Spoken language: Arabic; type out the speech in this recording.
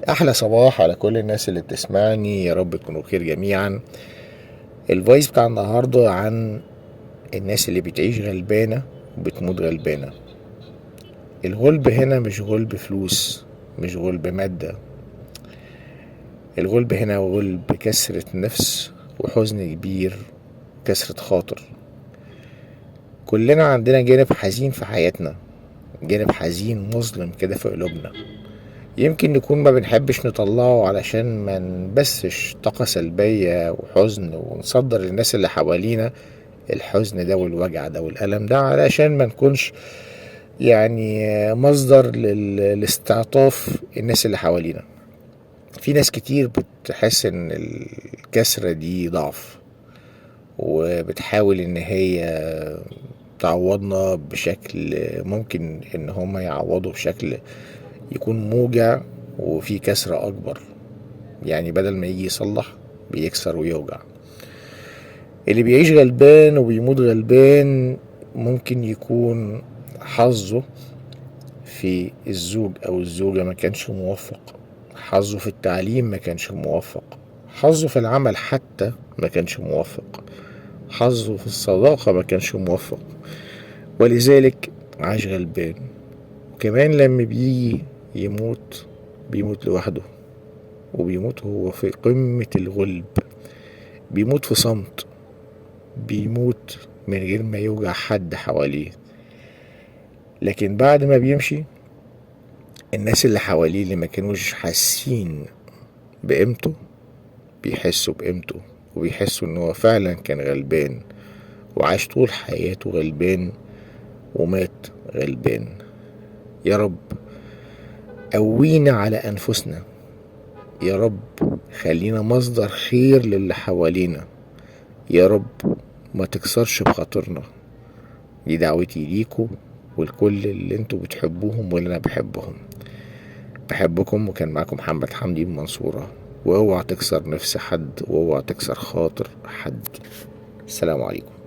احلى صباح على كل الناس اللي بتسمعني، يا رب تكونوا بخير جميعا. الفويس بتاع النهارده عن الناس اللي بتعيش غلبانه وبتموت غلبانه. الغلب هنا مش غلب فلوس، مش غلب ماده. الغلب هنا غلب كسرة نفس وحزن كبير، كسرة خاطر. كلنا عندنا جانب حزين في حياتنا، جانب حزين مظلم كده في قلوبنا. يمكن نكون ما بنحبش نطلعه علشان ما نبثش طاقة سلبية وحزن ونصدر للناس اللي حوالينا الحزن ده والوجع ده والألم ده، علشان ما نكونش يعني مصدر لاستعطاف الناس اللي حوالينا. في ناس كتير بتحس ان الكسرة دي ضعف، وبتحاول ان هي تعوضنا بشكل ممكن ان هم يعوضوا بشكل يكون موجع وفي كسرة اكبر. يعني بدل ما يجي يصلح بيكسر ويوجع. اللي بيعيش غلبان وبيموت غلبان ممكن يكون حظه في الزوج او الزوجة ما كانش موفق، حظه في التعليم ما كانش موفق، حظه في العمل حتى ما كانش موفق، حظه في الصداقة ما كانش موفق، ولذلك عاش غلبان. وكمان لما بيجي يموت بيموت لوحده، وبيموت هو في قمة الغلب، بيموت في صمت، بيموت من غير ما يوجع حد حواليه. لكن بعد ما بيمشي الناس اللي حواليه اللي ما كانوش حاسين بقيمته بيحسوا بقيمته، وبيحسوا ان هو فعلا كان غلبان، وعاش طول حياته غلبان ومات غلبان. يا رب قوينا على انفسنا، يا رب خلينا مصدر خير للي حوالينا، يا رب ما تكسرش بخاطرنا. دي دعوتي ليكوا والكل اللي انتوا بتحبوهم واللي انا بحبهم. بحبكم، وكان معاكم محمد حمدي من المنصورة. واوعى تكسر نفس حد، واوعى تكسر خاطر حد. السلام عليكم.